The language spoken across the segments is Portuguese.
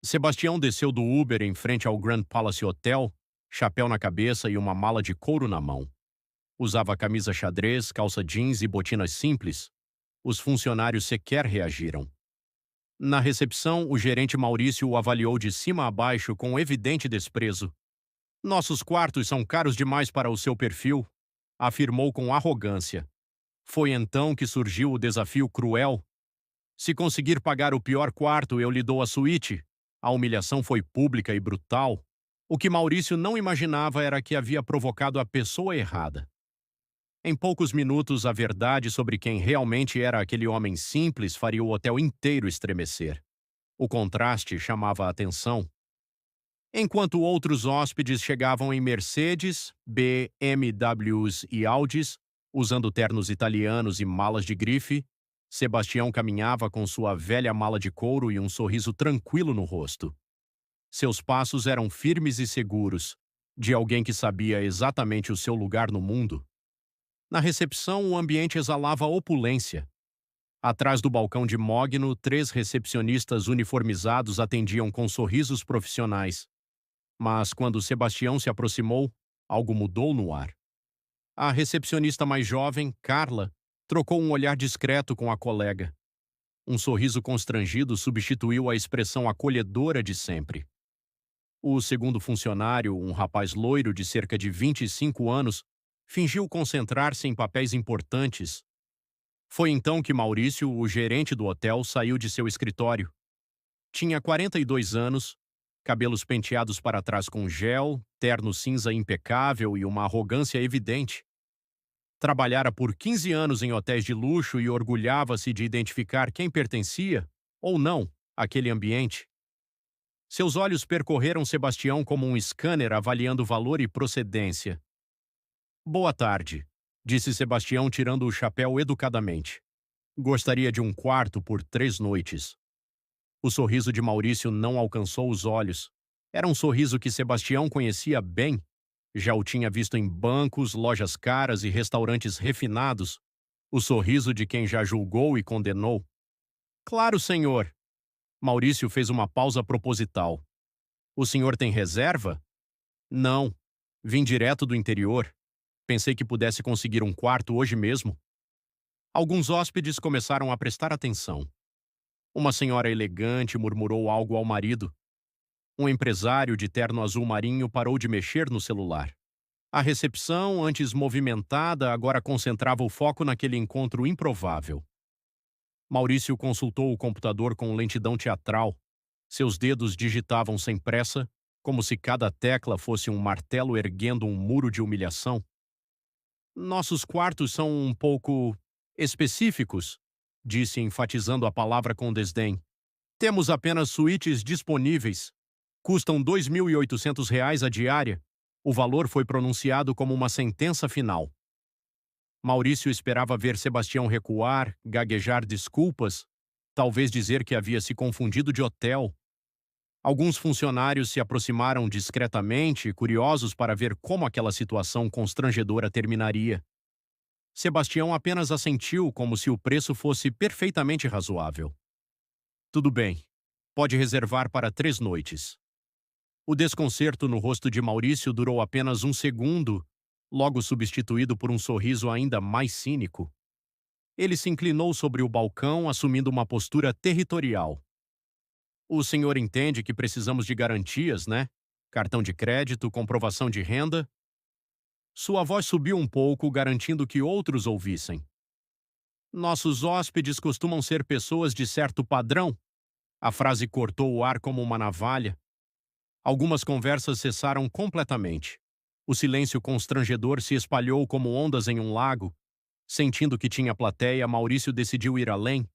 Sebastião desceu do Uber em frente ao Grand Palace Hotel, chapéu na cabeça e uma mala de couro na mão. Usava camisa xadrez, calça jeans e botinas simples. Os funcionários sequer reagiram. Na recepção, o gerente Maurício o avaliou de cima a baixo com evidente desprezo. Nossos quartos são caros demais para o seu perfil, afirmou com arrogância. Foi então que surgiu o desafio cruel. Se conseguir pagar o pior quarto, eu lhe dou a suíte. A humilhação foi pública e brutal. O que Maurício não imaginava era que havia provocado a pessoa errada. Em poucos minutos, a verdade sobre quem realmente era aquele homem simples faria o hotel inteiro estremecer. O contraste chamava a atenção. Enquanto outros hóspedes chegavam em Mercedes, BMWs e Audis, usando ternos italianos e malas de grife, Sebastião caminhava com sua velha mala de couro e um sorriso tranquilo no rosto. Seus passos eram firmes e seguros, de alguém que sabia exatamente o seu lugar no mundo. Na recepção, o ambiente exalava opulência. Atrás do balcão de mogno, 3 recepcionistas uniformizados atendiam com sorrisos profissionais. Mas quando Sebastião se aproximou, algo mudou no ar. A recepcionista mais jovem, Carla, trocou um olhar discreto com a colega. Um sorriso constrangido substituiu a expressão acolhedora de sempre. O segundo funcionário, um rapaz loiro de cerca de 25 anos, fingiu concentrar-se em papéis importantes. Foi então que Maurício, o gerente do hotel, saiu de seu escritório. Tinha 42 anos, cabelos penteados para trás com gel, terno cinza impecável e uma arrogância evidente. Trabalhara por 15 anos em hotéis de luxo e orgulhava-se de identificar quem pertencia, ou não, àquele ambiente. Seus olhos percorreram Sebastião como um scanner avaliando valor e procedência. Boa tarde, disse Sebastião tirando o chapéu educadamente. Gostaria de um quarto por 3 noites. O sorriso de Maurício não alcançou os olhos. Era um sorriso que Sebastião conhecia bem. Já o tinha visto em bancos, lojas caras e restaurantes refinados. O sorriso de quem já julgou e condenou. Claro, senhor. Maurício fez uma pausa proposital. O senhor tem reserva? Não. Vim direto do interior. Pensei que pudesse conseguir um quarto hoje mesmo. Alguns hóspedes começaram a prestar atenção. Uma senhora elegante murmurou algo ao marido. Um empresário de terno azul marinho parou de mexer no celular. A recepção, antes movimentada, agora concentrava o foco naquele encontro improvável. Maurício consultou o computador com lentidão teatral. Seus dedos digitavam sem pressa, como se cada tecla fosse um martelo erguendo um muro de humilhação. Nossos quartos são um pouco específicos, disse enfatizando a palavra com desdém. Temos apenas suítes disponíveis. Custam R$ 2.800 a diária. O valor foi pronunciado como uma sentença final. Maurício esperava ver Sebastião recuar, gaguejar desculpas, talvez dizer que havia se confundido de hotel. Alguns funcionários se aproximaram discretamente, curiosos para ver como aquela situação constrangedora terminaria. Sebastião apenas assentiu como se o preço fosse perfeitamente razoável. Tudo bem. Pode reservar para 3 noites. O desconcerto no rosto de Maurício durou apenas um segundo, logo substituído por um sorriso ainda mais cínico. Ele se inclinou sobre o balcão, assumindo uma postura territorial. O senhor entende que precisamos de garantias, né? Cartão de crédito, comprovação de renda? Sua voz subiu um pouco, garantindo que outros ouvissem. Nossos hóspedes costumam ser pessoas de certo padrão. A frase cortou o ar como uma navalha. Algumas conversas cessaram completamente. O silêncio constrangedor se espalhou como ondas em um lago. Sentindo que tinha plateia, Maurício decidiu ir além.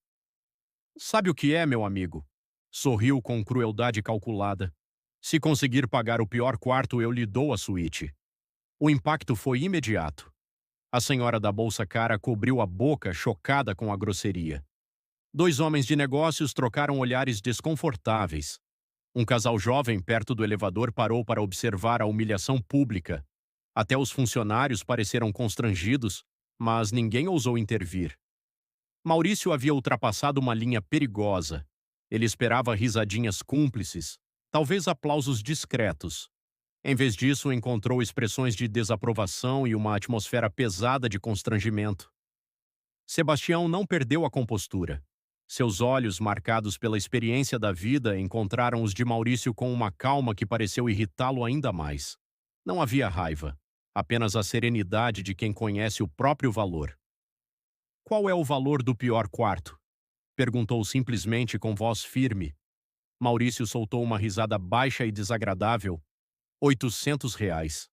Sabe o que é, meu amigo? Sorriu com crueldade calculada. Se conseguir pagar o pior quarto, eu lhe dou a suíte. O impacto foi imediato. A senhora da bolsa cara cobriu a boca, chocada com a grosseria. 2 homens de negócios trocaram olhares desconfortáveis. Um casal jovem perto do elevador parou para observar a humilhação pública. Até os funcionários pareceram constrangidos, mas ninguém ousou intervir. Maurício havia ultrapassado uma linha perigosa. Ele esperava risadinhas cúmplices, talvez aplausos discretos. Em vez disso, encontrou expressões de desaprovação e uma atmosfera pesada de constrangimento. Sebastião não perdeu a compostura. Seus olhos, marcados pela experiência da vida, encontraram os de Maurício com uma calma que pareceu irritá-lo ainda mais. Não havia raiva, apenas a serenidade de quem conhece o próprio valor. Qual é o valor do pior quarto? Perguntou simplesmente com voz firme. Maurício soltou uma risada baixa e desagradável. R$ 800.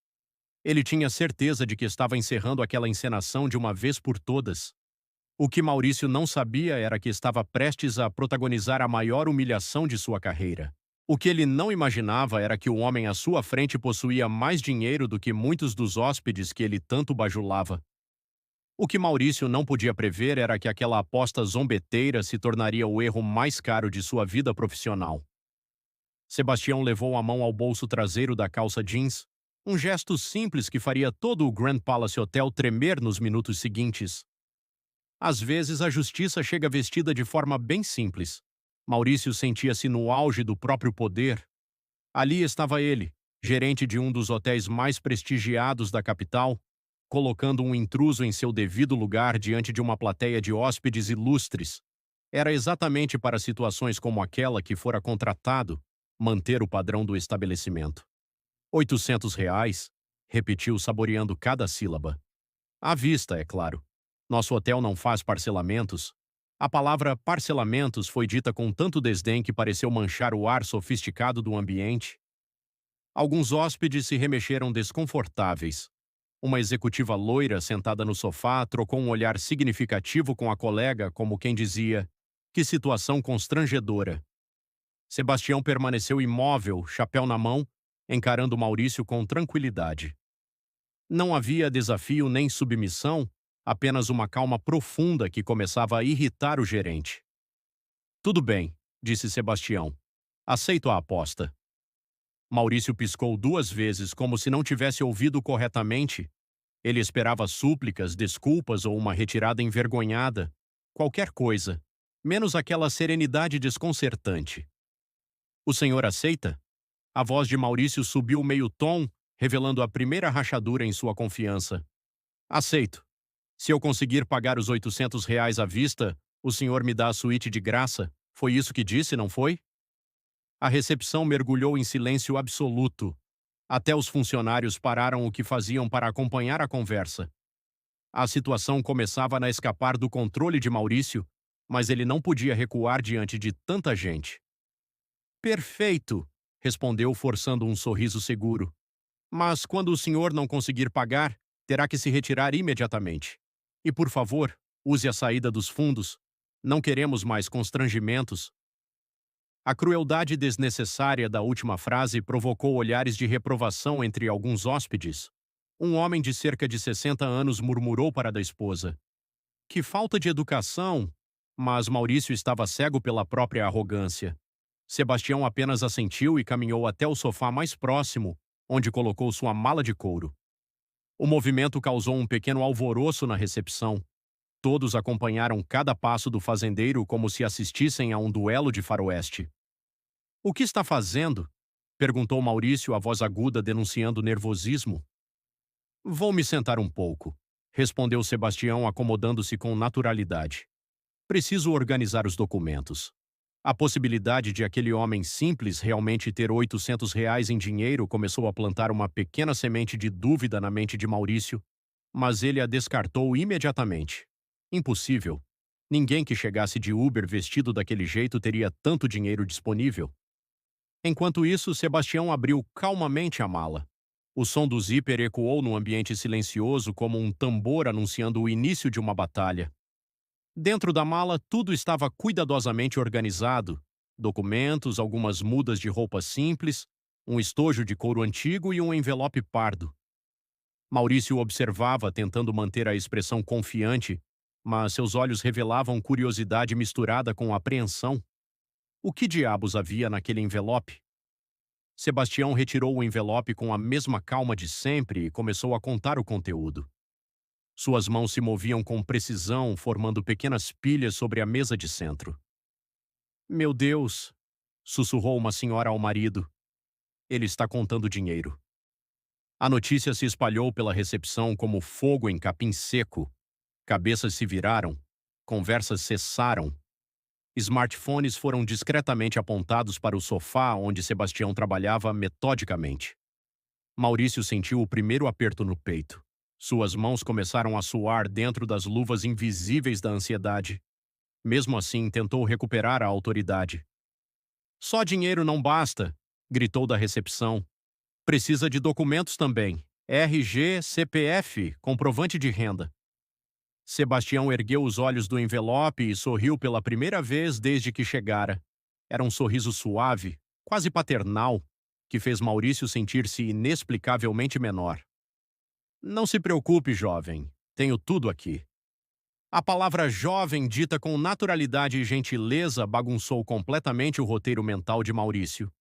Ele tinha certeza de que estava encerrando aquela encenação de uma vez por todas. O que Maurício não sabia era que estava prestes a protagonizar a maior humilhação de sua carreira. O que ele não imaginava era que o homem à sua frente possuía mais dinheiro do que muitos dos hóspedes que ele tanto bajulava. O que Maurício não podia prever era que aquela aposta zombeteira se tornaria o erro mais caro de sua vida profissional. Sebastião levou a mão ao bolso traseiro da calça jeans, um gesto simples que faria todo o Grand Palace Hotel tremer nos minutos seguintes. Às vezes a justiça chega vestida de forma bem simples. Maurício sentia-se no auge do próprio poder. Ali estava ele, gerente de um dos hotéis mais prestigiados da capital, colocando um intruso em seu devido lugar diante de uma plateia de hóspedes ilustres. Era exatamente para situações como aquela que fora contratado manter o padrão do estabelecimento. R$ 800, repetiu saboreando cada sílaba. À vista, é claro. Nosso hotel não faz parcelamentos. A palavra parcelamentos foi dita com tanto desdém que pareceu manchar o ar sofisticado do ambiente. Alguns hóspedes se remexeram desconfortáveis. Uma executiva loira sentada no sofá trocou um olhar significativo com a colega, como quem dizia: que situação constrangedora. Sebastião permaneceu imóvel, chapéu na mão, encarando Maurício com tranquilidade. Não havia desafio nem submissão, apenas uma calma profunda que começava a irritar o gerente. Tudo bem, disse Sebastião. Aceito a aposta. Maurício piscou 2 vezes como se não tivesse ouvido corretamente. Ele esperava súplicas, desculpas ou uma retirada envergonhada. Qualquer coisa, menos aquela serenidade desconcertante. O senhor aceita? A voz de Maurício subiu meio tom, revelando a primeira rachadura em sua confiança. Aceito. Se eu conseguir pagar os R$ 800 à vista, o senhor me dá a suíte de graça. Foi isso que disse, não foi? A recepção mergulhou em silêncio absoluto. Até os funcionários pararam o que faziam para acompanhar a conversa. A situação começava a escapar do controle de Maurício, mas ele não podia recuar diante de tanta gente. Perfeito, respondeu forçando um sorriso seguro. Mas quando o senhor não conseguir pagar, terá que se retirar imediatamente. E por favor, use a saída dos fundos. Não queremos mais constrangimentos. A crueldade desnecessária da última frase provocou olhares de reprovação entre alguns hóspedes. Um homem de cerca de 60 anos murmurou para a esposa: que falta de educação! Mas Maurício estava cego pela própria arrogância. Sebastião apenas assentiu e caminhou até o sofá mais próximo, onde colocou sua mala de couro. O movimento causou um pequeno alvoroço na recepção. Todos acompanharam cada passo do fazendeiro como se assistissem a um duelo de faroeste. O que está fazendo? Perguntou Maurício, a voz aguda denunciando nervosismo. Vou me sentar um pouco, respondeu Sebastião, acomodando-se com naturalidade. Preciso organizar os documentos. A possibilidade de aquele homem simples realmente ter R$ 800 em dinheiro começou a plantar uma pequena semente de dúvida na mente de Maurício, mas ele a descartou imediatamente. Impossível. Ninguém que chegasse de Uber vestido daquele jeito teria tanto dinheiro disponível. Enquanto isso, Sebastião abriu calmamente a mala. O som do zíper ecoou no ambiente silencioso como um tambor anunciando o início de uma batalha. Dentro da mala, tudo estava cuidadosamente organizado. Documentos, algumas mudas de roupa simples, um estojo de couro antigo e um envelope pardo. Maurício observava, tentando manter a expressão confiante, mas seus olhos revelavam curiosidade misturada com apreensão. O que diabos havia naquele envelope? Sebastião retirou o envelope com a mesma calma de sempre e começou a contar o conteúdo. Suas mãos se moviam com precisão, formando pequenas pilhas sobre a mesa de centro. Meu Deus! Sussurrou uma senhora ao marido. Ele está contando dinheiro. A notícia se espalhou pela recepção como fogo em capim seco. Cabeças se viraram. Conversas cessaram. Smartphones foram discretamente apontados para o sofá onde Sebastião trabalhava metodicamente. Maurício sentiu o primeiro aperto no peito. Suas mãos começaram a suar dentro das luvas invisíveis da ansiedade. Mesmo assim, tentou recuperar a autoridade. Só dinheiro não basta, gritou da recepção. Precisa de documentos também. RG, CPF, comprovante de renda. Sebastião ergueu os olhos do envelope e sorriu pela primeira vez desde que chegara. Era um sorriso suave, quase paternal, que fez Maurício sentir-se inexplicavelmente menor. Não se preocupe, jovem. Tenho tudo aqui. A palavra jovem, dita com naturalidade e gentileza, bagunçou completamente o roteiro mental de Maurício.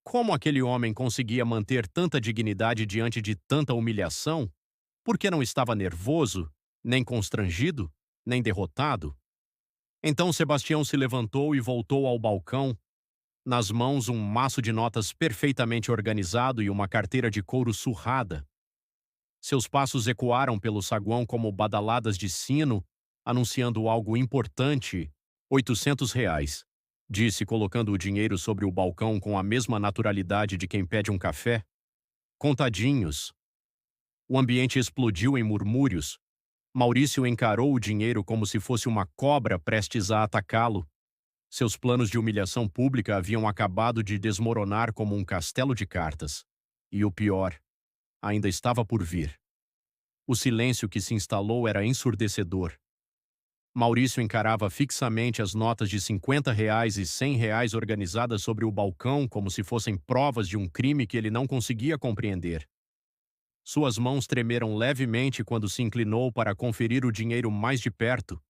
Como aquele homem conseguia manter tanta dignidade diante de tanta humilhação? Porque não estava nervoso, nem constrangido, nem derrotado? Então Sebastião se levantou e voltou ao balcão, nas mãos um maço de notas perfeitamente organizado e uma carteira de couro surrada. Seus passos ecoaram pelo saguão como badaladas de sino, anunciando algo importante. R$ 800, disse, colocando o dinheiro sobre o balcão com a mesma naturalidade de quem pede um café. Contadinhos. O ambiente explodiu em murmúrios. Maurício encarou o dinheiro como se fosse uma cobra prestes a atacá-lo. Seus planos de humilhação pública haviam acabado de desmoronar como um castelo de cartas. E o pior, ainda estava por vir. O silêncio que se instalou era ensurdecedor. Maurício encarava fixamente as notas de R$ 50 e R$ 100 organizadas sobre o balcão como se fossem provas de um crime que ele não conseguia compreender. Suas mãos tremeram levemente quando se inclinou para conferir o dinheiro mais de perto.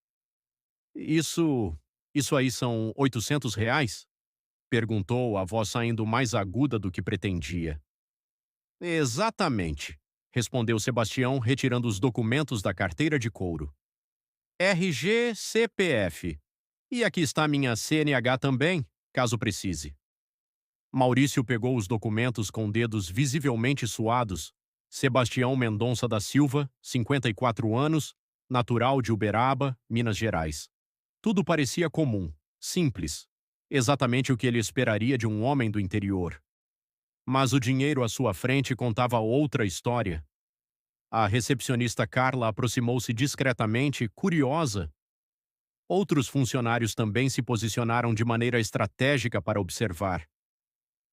Isso aí são R$ 800? Perguntou, a voz saindo mais aguda do que pretendia. Exatamente, respondeu Sebastião, retirando os documentos da carteira de couro. RG, CPF. E aqui está minha CNH também, caso precise. Maurício pegou os documentos com dedos visivelmente suados. Sebastião Mendonça da Silva, 54 anos, natural de Uberaba, Minas Gerais. Tudo parecia comum, simples, exatamente o que ele esperaria de um homem do interior. Mas o dinheiro à sua frente contava outra história. A recepcionista Carla aproximou-se discretamente, curiosa. Outros funcionários também se posicionaram de maneira estratégica para observar.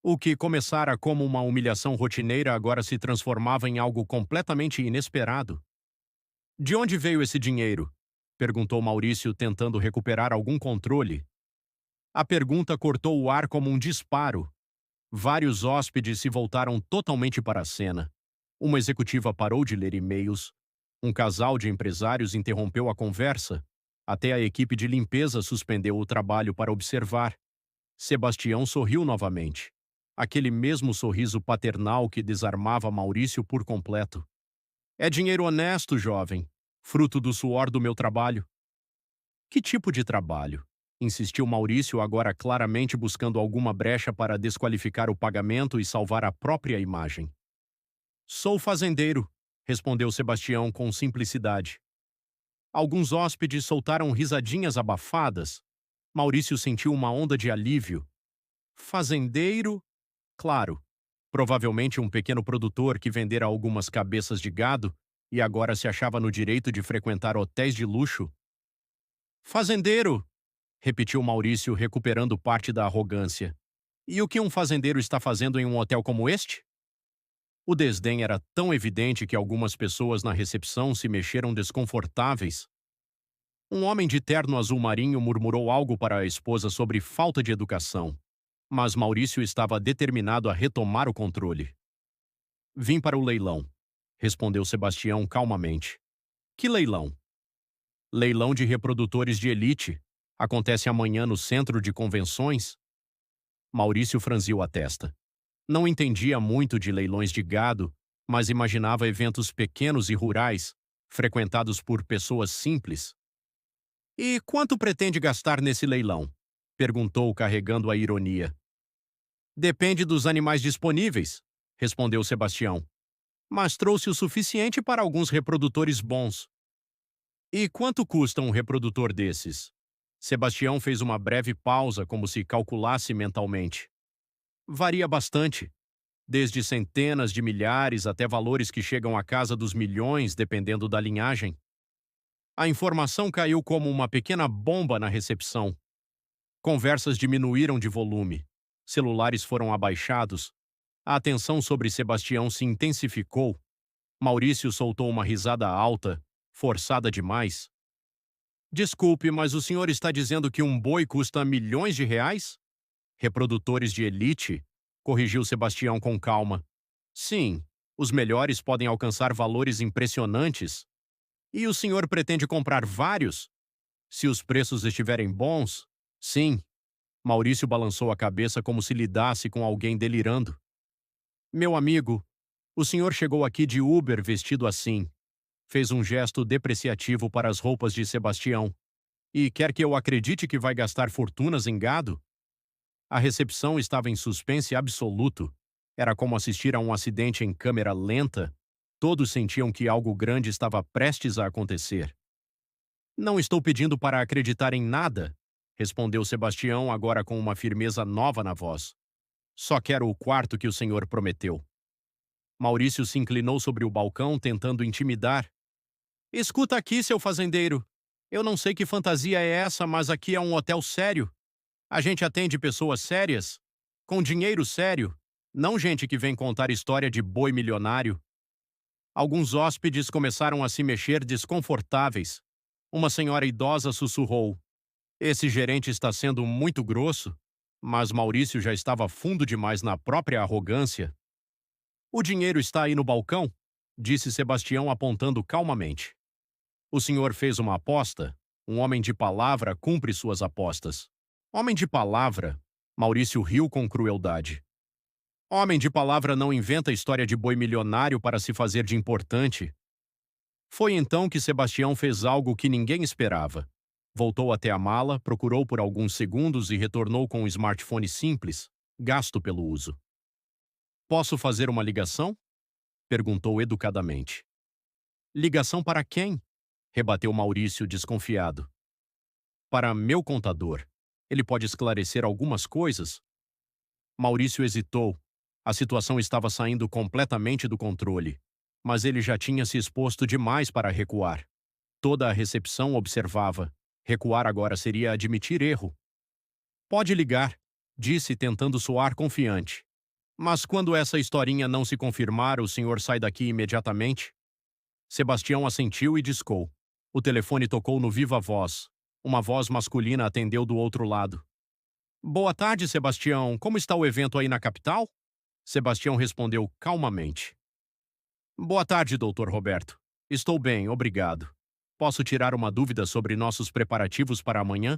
O que começara como uma humilhação rotineira agora se transformava em algo completamente inesperado. De onde veio esse dinheiro? Perguntou Maurício, tentando recuperar algum controle. A pergunta cortou o ar como um disparo. Vários hóspedes se voltaram totalmente para a cena. Uma executiva parou de ler e-mails. Um casal de empresários interrompeu a conversa. Até a equipe de limpeza suspendeu o trabalho para observar. Sebastião sorriu novamente. Aquele mesmo sorriso paternal que desarmava Maurício por completo. É dinheiro honesto, jovem, fruto do suor do meu trabalho. Que tipo de trabalho? Insistiu Maurício, agora claramente buscando alguma brecha para desqualificar o pagamento e salvar a própria imagem. Sou fazendeiro, respondeu Sebastião com simplicidade. Alguns hóspedes soltaram risadinhas abafadas. Maurício sentiu uma onda de alívio. Fazendeiro? Claro, provavelmente um pequeno produtor que vendera algumas cabeças de gado e agora se achava no direito de frequentar hotéis de luxo. Fazendeiro! Repetiu Maurício, recuperando parte da arrogância. E o que um fazendeiro está fazendo em um hotel como este? O desdém era tão evidente que algumas pessoas na recepção se mexeram desconfortáveis. Um homem de terno azul marinho murmurou algo para a esposa sobre falta de educação. Mas Maurício estava determinado a retomar o controle. Vim para o leilão, respondeu Sebastião calmamente. Que leilão? Leilão de reprodutores de elite. Acontece amanhã no centro de convenções? Maurício franziu a testa. Não entendia muito de leilões de gado, mas imaginava eventos pequenos e rurais, frequentados por pessoas simples. E quanto pretende gastar nesse leilão? Perguntou, carregando a ironia. Depende dos animais disponíveis, respondeu Sebastião. Mas trouxe o suficiente para alguns reprodutores bons. E quanto custa um reprodutor desses? Sebastião fez uma breve pausa, como se calculasse mentalmente. Varia bastante, desde centenas de milhares até valores que chegam à casa dos milhões, dependendo da linhagem. A informação caiu como uma pequena bomba na recepção. Conversas diminuíram de volume. Celulares foram abaixados. A atenção sobre Sebastião se intensificou. Maurício soltou uma risada alta, forçada demais. Desculpe, mas o senhor está dizendo que um boi custa milhões de reais? Reprodutores de elite? Corrigiu Sebastião com calma. Sim, os melhores podem alcançar valores impressionantes. E o senhor pretende comprar vários? Se os preços estiverem bons, sim. Maurício balançou a cabeça como se lidasse com alguém delirando. Meu amigo, o senhor chegou aqui de Uber vestido assim. Fez um gesto depreciativo para as roupas de Sebastião. E quer que eu acredite que vai gastar fortunas em gado? A recepção estava em suspense absoluto. Era como assistir a um acidente em câmera lenta. Todos sentiam que algo grande estava prestes a acontecer. Não estou pedindo para acreditar em nada, respondeu Sebastião, agora com uma firmeza nova na voz. Só quero o quarto que o senhor prometeu. Maurício se inclinou sobre o balcão, tentando intimidar. Escuta aqui, seu fazendeiro. Eu não sei que fantasia é essa, mas aqui é um hotel sério. A gente atende pessoas sérias, com dinheiro sério, não gente que vem contar história de boi milionário. Alguns hóspedes começaram a se mexer desconfortáveis. Uma senhora idosa sussurrou. Esse gerente está sendo muito grosso, mas Maurício já estava fundo demais na própria arrogância. O dinheiro está aí no balcão, disse Sebastião apontando calmamente. O senhor fez uma aposta? Um homem de palavra cumpre suas apostas. Homem de palavra? Maurício riu com crueldade. Homem de palavra não inventa história de boi milionário para se fazer de importante. Foi então que Sebastião fez algo que ninguém esperava. Voltou até a mala, procurou por alguns segundos e retornou com um smartphone simples, gasto pelo uso. Posso fazer uma ligação? Perguntou educadamente. Ligação para quem? Rebateu Maurício desconfiado. Para meu contador. Ele pode esclarecer algumas coisas? Maurício hesitou. A situação estava saindo completamente do controle, mas ele já tinha se exposto demais para recuar. Toda a recepção observava. Recuar agora seria admitir erro. Pode ligar, disse tentando soar confiante. Mas quando essa historinha não se confirmar, o senhor sai daqui imediatamente? Sebastião assentiu e discou. O telefone tocou no viva voz. Uma voz masculina atendeu do outro lado. Boa tarde, Sebastião. Como está o evento aí na capital? Sebastião respondeu calmamente. Boa tarde, Dr. Roberto. Estou bem, obrigado. Posso tirar uma dúvida sobre nossos preparativos para amanhã?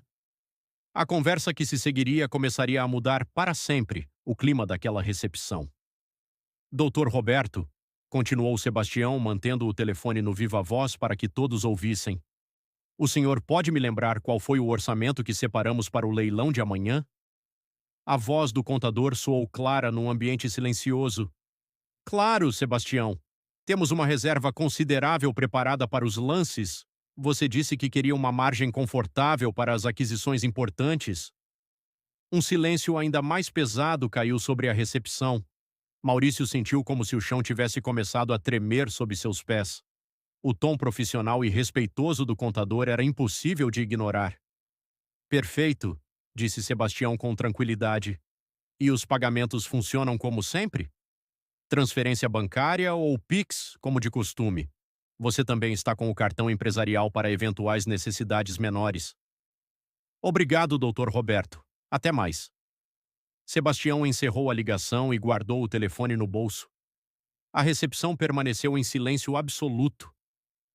A conversa que se seguiria começaria a mudar para sempre o clima daquela recepção. Dr. Roberto, continuou Sebastião, mantendo o telefone no viva voz para que todos ouvissem. O senhor pode me lembrar qual foi o orçamento que separamos para o leilão de amanhã? A voz do contador soou clara num ambiente silencioso. Claro, Sebastião. Temos uma reserva considerável preparada para os lances. Você disse que queria uma margem confortável para as aquisições importantes. Um silêncio ainda mais pesado caiu sobre a recepção. Maurício sentiu como se o chão tivesse começado a tremer sob seus pés. O tom profissional e respeitoso do contador era impossível de ignorar. Perfeito, disse Sebastião com tranquilidade. E os pagamentos funcionam como sempre? Transferência bancária ou Pix, como de costume? Você também está com o cartão empresarial para eventuais necessidades menores. Obrigado, Dr. Roberto. Até mais. Sebastião encerrou a ligação e guardou o telefone no bolso. A recepção permaneceu em silêncio absoluto.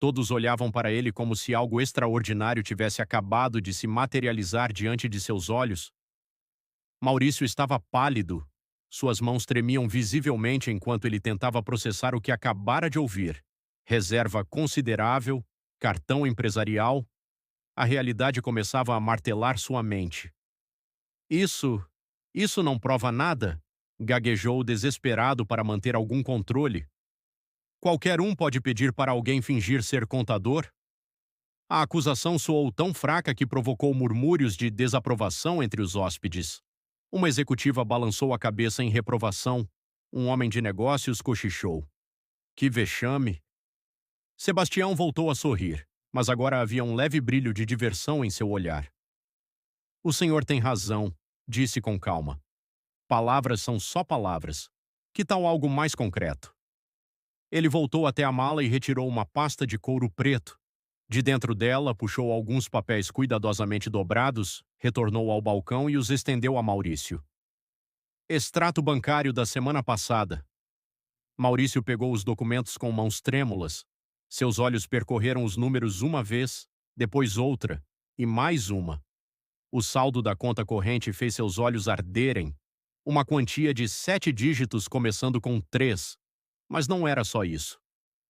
Todos olhavam para ele como se algo extraordinário tivesse acabado de se materializar diante de seus olhos. Maurício estava pálido. Suas mãos tremiam visivelmente enquanto ele tentava processar o que acabara de ouvir. Reserva considerável, cartão empresarial. A realidade começava a martelar sua mente. Isso, isso não prova nada, gaguejou desesperado para manter algum controle. Qualquer um pode pedir para alguém fingir ser contador? A acusação soou tão fraca que provocou murmúrios de desaprovação entre os hóspedes. Uma executiva balançou a cabeça em reprovação. Um homem de negócios cochichou. Que vexame! Sebastião voltou a sorrir, mas agora havia um leve brilho de diversão em seu olhar. O senhor tem razão, disse com calma. Palavras são só palavras. Que tal algo mais concreto? Ele voltou até a mala e retirou uma pasta de couro preto. De dentro dela, puxou alguns papéis cuidadosamente dobrados, retornou ao balcão e os estendeu a Maurício. Extrato bancário da semana passada. Maurício pegou os documentos com mãos trêmulas. Seus olhos percorreram os números uma vez, depois outra, e mais uma. O saldo da conta corrente fez seus olhos arderem. Uma quantia de 7 dígitos começando com 3. Mas não era só isso.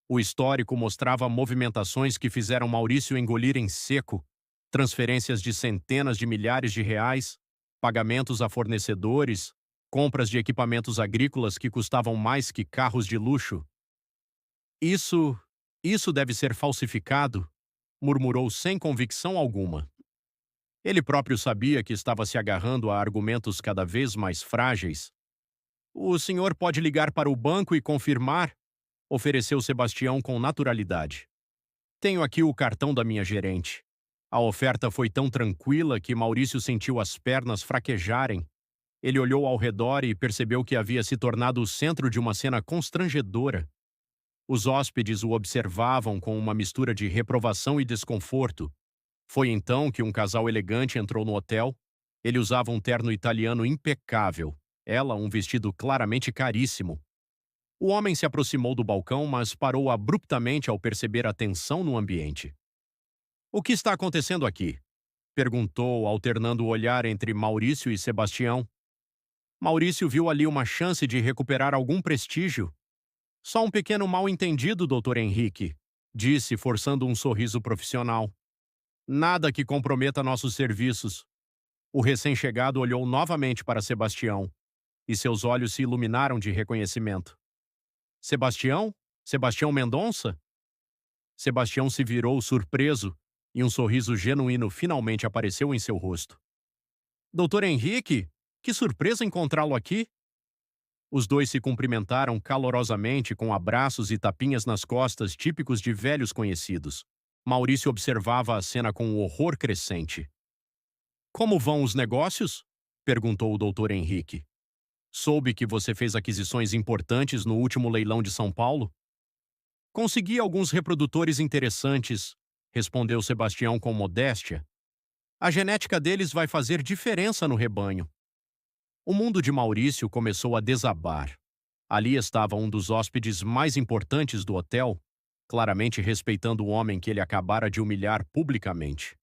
O histórico mostrava movimentações que fizeram Maurício engolir em seco, transferências de centenas de milhares de reais, pagamentos a fornecedores, compras de equipamentos agrícolas que custavam mais que carros de luxo. Isso deve ser falsificado, murmurou sem convicção alguma. Ele próprio sabia que estava se agarrando a argumentos cada vez mais frágeis. O senhor pode ligar para o banco e confirmar? Ofereceu Sebastião com naturalidade. Tenho aqui o cartão da minha gerente. A oferta foi tão tranquila que Maurício sentiu as pernas fraquejarem. Ele olhou ao redor e percebeu que havia se tornado o centro de uma cena constrangedora. Os hóspedes o observavam com uma mistura de reprovação e desconforto. Foi então que um casal elegante entrou no hotel. Ele usava um terno italiano impecável, ela um vestido claramente caríssimo. O homem se aproximou do balcão, mas parou abruptamente ao perceber a tensão no ambiente. O que está acontecendo aqui? Perguntou, alternando o olhar entre Maurício e Sebastião. Maurício viu ali uma chance de recuperar algum prestígio. Só um pequeno mal-entendido, Dr. Henrique, disse, forçando um sorriso profissional. Nada que comprometa nossos serviços. O recém-chegado olhou novamente para Sebastião, e seus olhos se iluminaram de reconhecimento. Sebastião? Sebastião Mendonça? Sebastião se virou surpreso, e um sorriso genuíno finalmente apareceu em seu rosto. Doutor Henrique, que surpresa encontrá-lo aqui! Os dois se cumprimentaram calorosamente com abraços e tapinhas nas costas típicos de velhos conhecidos. Maurício observava a cena com um horror crescente. Como vão os negócios? Perguntou o doutor Henrique. Soube que você fez aquisições importantes no último leilão de São Paulo? Consegui alguns reprodutores interessantes, respondeu Sebastião com modéstia. A genética deles vai fazer diferença no rebanho. O mundo de Maurício começou a desabar. Ali estava um dos hóspedes mais importantes do hotel, claramente respeitando o homem que ele acabara de humilhar publicamente.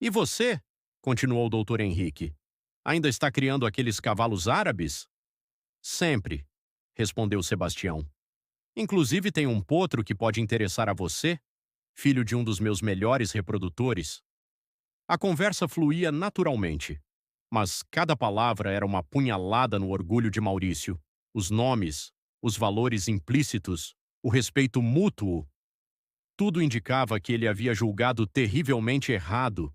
E você? Continuou o doutor Henrique. Ainda está criando aqueles cavalos árabes? Sempre, respondeu Sebastião. Inclusive tem um potro que pode interessar a você, filho de um dos meus melhores reprodutores. A conversa fluía naturalmente, mas cada palavra era uma punhalada no orgulho de Maurício. Os nomes, os valores implícitos, o respeito mútuo. Tudo indicava que ele havia julgado terrivelmente errado.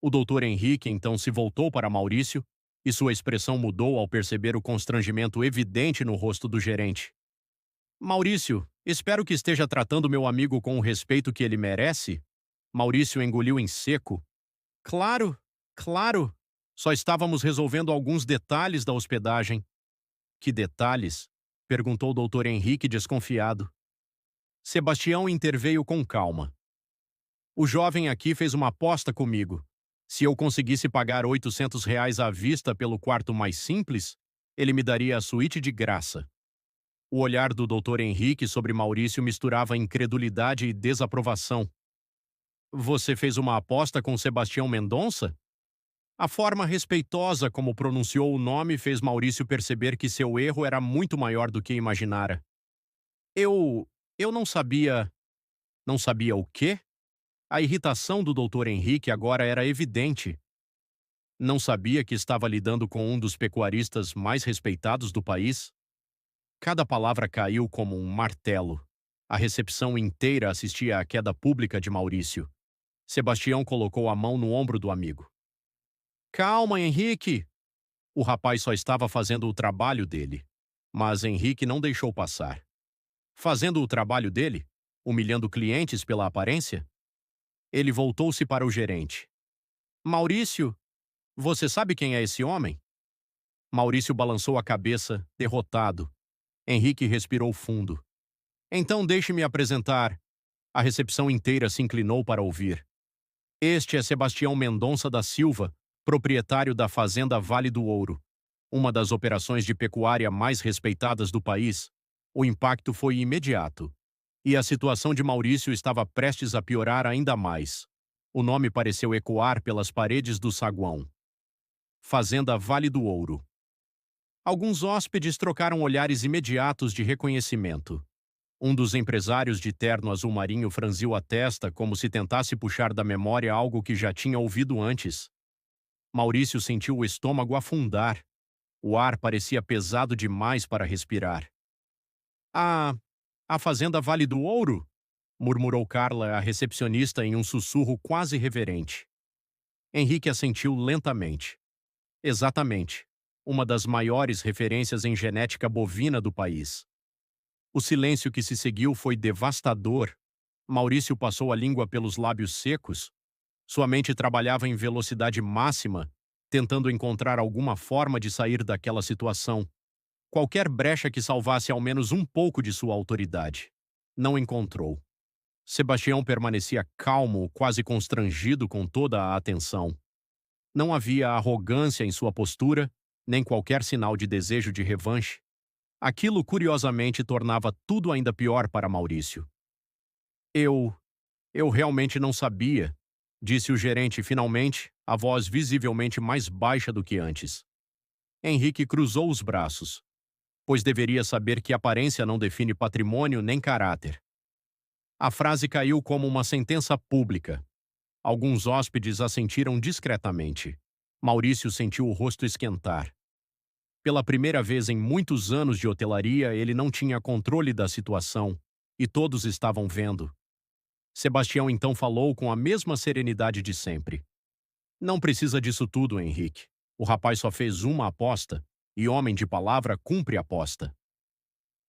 O doutor Henrique então se voltou para Maurício e sua expressão mudou ao perceber o constrangimento evidente no rosto do gerente. Maurício, espero que esteja tratando meu amigo com o respeito que ele merece? Maurício engoliu em seco. Claro, claro. Só estávamos resolvendo alguns detalhes da hospedagem. Que detalhes? Perguntou o doutor Henrique desconfiado. Sebastião interveio com calma. O jovem aqui fez uma aposta comigo. Se eu conseguisse pagar R$ 800 à vista pelo quarto mais simples, ele me daria a suíte de graça. O olhar do Dr. Henrique sobre Maurício misturava incredulidade e desaprovação. Você fez uma aposta com Sebastião Mendonça? A forma respeitosa como pronunciou o nome fez Maurício perceber que seu erro era muito maior do que imaginara. Eu não sabia... Não sabia o quê? A irritação do Dr. Henrique agora era evidente. Não sabia que estava lidando com um dos pecuaristas mais respeitados do país? Cada palavra caiu como um martelo. A recepção inteira assistia à queda pública de Maurício. Sebastião colocou a mão no ombro do amigo. Calma, Henrique! O rapaz só estava fazendo o trabalho dele. Mas Henrique não deixou passar. Fazendo o trabalho dele? Humilhando clientes pela aparência? Ele voltou-se para o gerente. Maurício, você sabe quem é esse homem? Maurício balançou a cabeça, derrotado. Henrique respirou fundo. Então deixe-me apresentar. A recepção inteira se inclinou para ouvir. Este é Sebastião Mendonça da Silva, proprietário da Fazenda Vale do Ouro, uma das operações de pecuária mais respeitadas do país. O impacto foi imediato. E a situação de Maurício estava prestes a piorar ainda mais. O nome pareceu ecoar pelas paredes do saguão. Fazenda Vale do Ouro. Alguns hóspedes trocaram olhares imediatos de reconhecimento. Um dos empresários de terno azul marinho franziu a testa como se tentasse puxar da memória algo que já tinha ouvido antes. Maurício sentiu o estômago afundar. O ar parecia pesado demais para respirar. A Fazenda Vale do Ouro? Murmurou Carla, a recepcionista, em um sussurro quase reverente. Henrique assentiu lentamente. Exatamente. Uma das maiores referências em genética bovina do país. O silêncio que se seguiu foi devastador. Maurício passou a língua pelos lábios secos. Sua mente trabalhava em velocidade máxima, tentando encontrar alguma forma de sair daquela situação. Qualquer brecha que salvasse ao menos um pouco de sua autoridade. Não encontrou. Sebastião permanecia calmo, quase constrangido com toda a atenção. Não havia arrogância em sua postura, nem qualquer sinal de desejo de revanche. Aquilo, curiosamente, tornava tudo ainda pior para Maurício. Eu realmente não sabia, disse o gerente finalmente, a voz visivelmente mais baixa do que antes. Henrique cruzou os braços, pois deveria saber que aparência não define patrimônio nem caráter. A frase caiu como uma sentença pública. Alguns hóspedes assentiram discretamente. Maurício sentiu o rosto esquentar. Pela primeira vez em muitos anos de hotelaria, ele não tinha controle da situação, e todos estavam vendo. Sebastião então falou com a mesma serenidade de sempre. Não precisa disso tudo, Henrique. O rapaz só fez uma aposta, e homem de palavra cumpre aposta.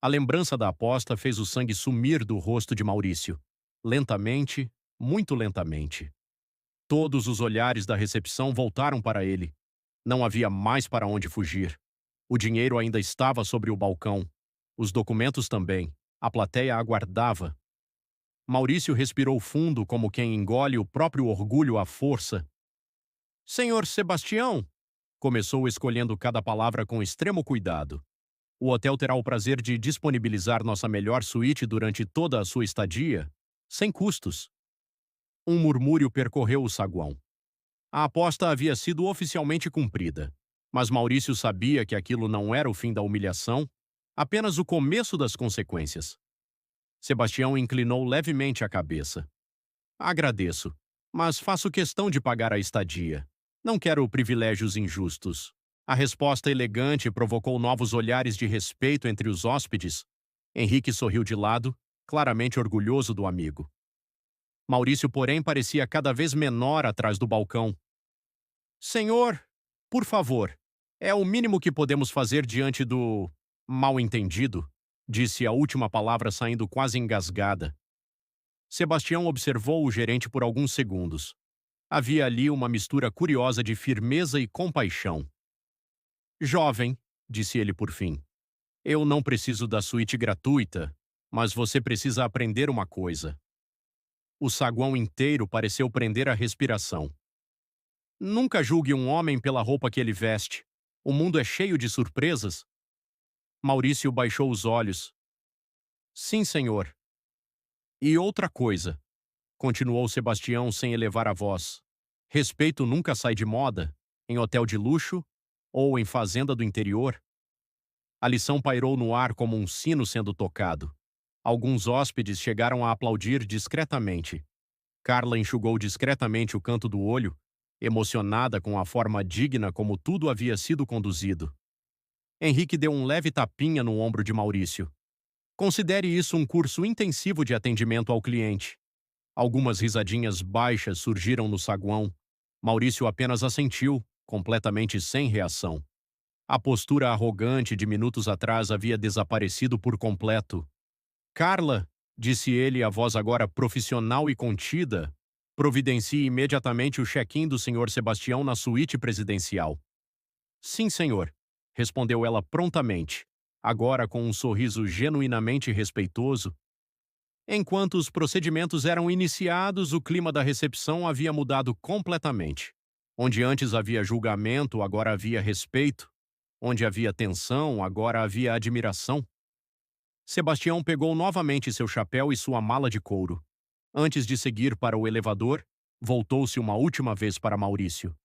A lembrança da aposta fez o sangue sumir do rosto de Maurício. Lentamente, muito lentamente. Todos os olhares da recepção voltaram para ele. Não havia mais para onde fugir. O dinheiro ainda estava sobre o balcão. Os documentos também. A plateia aguardava. Maurício respirou fundo como quem engole o próprio orgulho à força. Senhor Sebastião, começou escolhendo cada palavra com extremo cuidado. O hotel terá o prazer de disponibilizar nossa melhor suíte durante toda a sua estadia, sem custos. Um murmúrio percorreu o saguão. A aposta havia sido oficialmente cumprida, mas Maurício sabia que aquilo não era o fim da humilhação, apenas o começo das consequências. Sebastião inclinou levemente a cabeça. Agradeço, mas faço questão de pagar a estadia. Não quero privilégios injustos. A resposta elegante provocou novos olhares de respeito entre os hóspedes. Henrique sorriu de lado, claramente orgulhoso do amigo. Maurício, porém, parecia cada vez menor atrás do balcão. Senhor, por favor, é o mínimo que podemos fazer diante do mal-entendido, disse a última palavra saindo quase engasgada. Sebastião observou o gerente por alguns segundos. Havia ali uma mistura curiosa de firmeza e compaixão. Jovem, disse ele por fim, eu não preciso da suíte gratuita, mas você precisa aprender uma coisa. O saguão inteiro pareceu prender a respiração. Nunca julgue um homem pela roupa que ele veste. O mundo é cheio de surpresas. Maurício baixou os olhos. Sim, senhor. E outra coisa, continuou Sebastião sem elevar a voz. Respeito nunca sai de moda, em hotel de luxo ou em fazenda do interior. A lição pairou no ar como um sino sendo tocado. Alguns hóspedes chegaram a aplaudir discretamente. Carla enxugou discretamente o canto do olho. emocionada com a forma digna como tudo havia sido conduzido. Henrique deu um leve tapinha no ombro de Maurício. Considere isso um curso intensivo de atendimento ao cliente. Algumas risadinhas baixas surgiram no saguão. Maurício apenas assentiu, completamente sem reação. A postura arrogante de minutos atrás havia desaparecido por completo. Carla, disse ele, a voz agora profissional e contida, providencie imediatamente o check-in do Sr. Sebastião na suíte presidencial. Sim, senhor, respondeu ela prontamente, agora com um sorriso genuinamente respeitoso. Enquanto os procedimentos eram iniciados, o clima da recepção havia mudado completamente. Onde antes havia julgamento, agora havia respeito. Onde havia tensão, agora havia admiração. Sebastião pegou novamente seu chapéu e sua mala de couro. Antes de seguir para o elevador, voltou-se uma última vez para Maurício.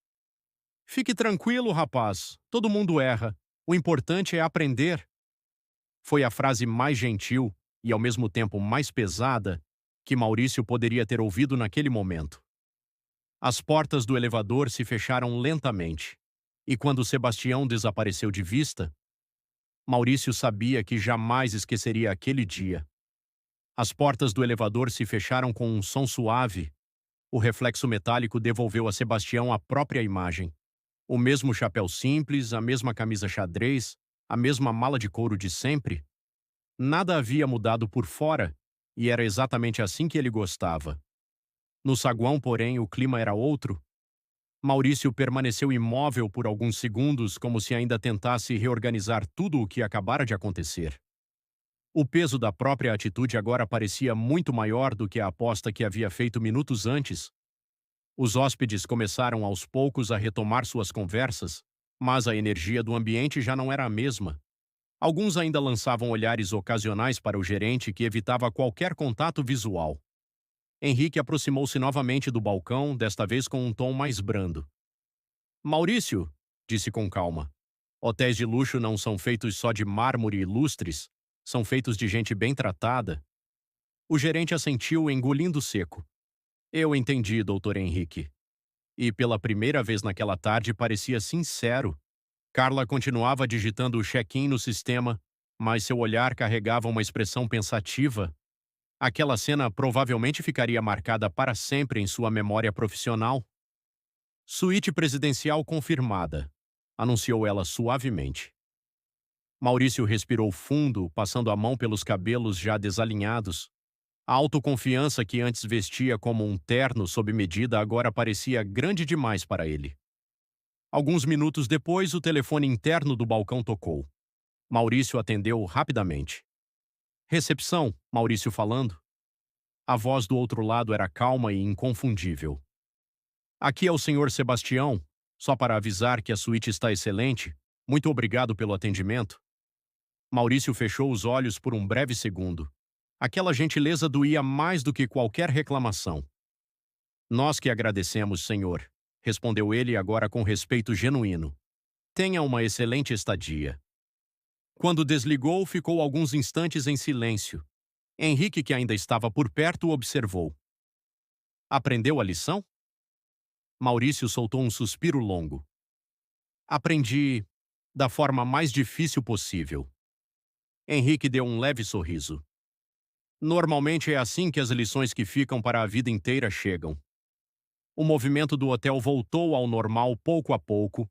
Fique tranquilo, rapaz. Todo mundo erra. O importante é aprender. Foi a frase mais gentil e ao mesmo tempo mais pesada que Maurício poderia ter ouvido naquele momento. As portas do elevador se fecharam lentamente, e quando Sebastião desapareceu de vista, Maurício sabia que jamais esqueceria aquele dia. As portas do elevador se fecharam com um som suave. O reflexo metálico devolveu a Sebastião a própria imagem. O mesmo chapéu simples, a mesma camisa xadrez, a mesma mala de couro de sempre. Nada havia mudado por fora, e era exatamente assim que ele gostava. No saguão, porém, o clima era outro. Maurício permaneceu imóvel por alguns segundos, como se ainda tentasse reorganizar tudo o que acabara de acontecer. O peso da própria atitude agora parecia muito maior do que a aposta que havia feito minutos antes. Os hóspedes começaram aos poucos a retomar suas conversas, mas a energia do ambiente já não era a mesma. Alguns ainda lançavam olhares ocasionais para o gerente, que evitava qualquer contato visual. Henrique aproximou-se novamente do balcão, desta vez com um tom mais brando. Maurício, disse com calma, hotéis de luxo não são feitos só de mármore e lustres, são feitos de gente bem tratada. O gerente assentiu, engolindo seco. Eu entendi, doutor Henrique. E pela primeira vez naquela tarde parecia sincero. Carla continuava digitando o check-in no sistema, mas seu olhar carregava uma expressão pensativa. Aquela cena provavelmente ficaria marcada para sempre em sua memória profissional. Suíte presidencial confirmada, anunciou ela suavemente. Maurício respirou fundo, passando a mão pelos cabelos já desalinhados. A autoconfiança que antes vestia como um terno sob medida agora parecia grande demais para ele. Alguns minutos depois, o telefone interno do balcão tocou. Maurício atendeu rapidamente. Recepção, Maurício falando. A voz do outro lado era calma e inconfundível. Aqui é o Sr. Sebastião, só para avisar que a suíte está excelente. Muito obrigado pelo atendimento. Maurício fechou os olhos por um breve segundo. Aquela gentileza doía mais do que qualquer reclamação. Nós que agradecemos, senhor, respondeu ele agora com respeito genuíno. Tenha uma excelente estadia. Quando desligou, ficou alguns instantes em silêncio. Henrique, que ainda estava por perto, observou. Aprendeu a lição? Maurício soltou um suspiro longo. Aprendi da forma mais difícil possível. Henrique deu um leve sorriso. Normalmente é assim que as lições que ficam para a vida inteira chegam. O movimento do hotel voltou ao normal pouco a pouco,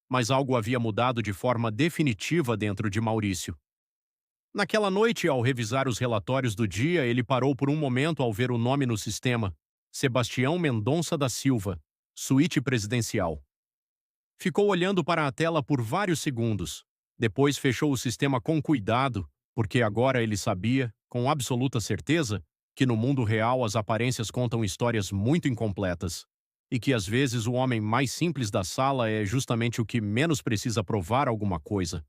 mas algo havia mudado de forma definitiva dentro de Maurício. Naquela noite, ao revisar os relatórios do dia, ele parou por um momento ao ver o nome no sistema: Sebastião Mendonça da Silva, suíte presidencial. Ficou olhando para a tela por vários segundos. Depois fechou o sistema com cuidado, porque agora ele sabia, com absoluta certeza, que no mundo real as aparências contam histórias muito incompletas, e que às vezes o homem mais simples da sala é justamente o que menos precisa provar alguma coisa.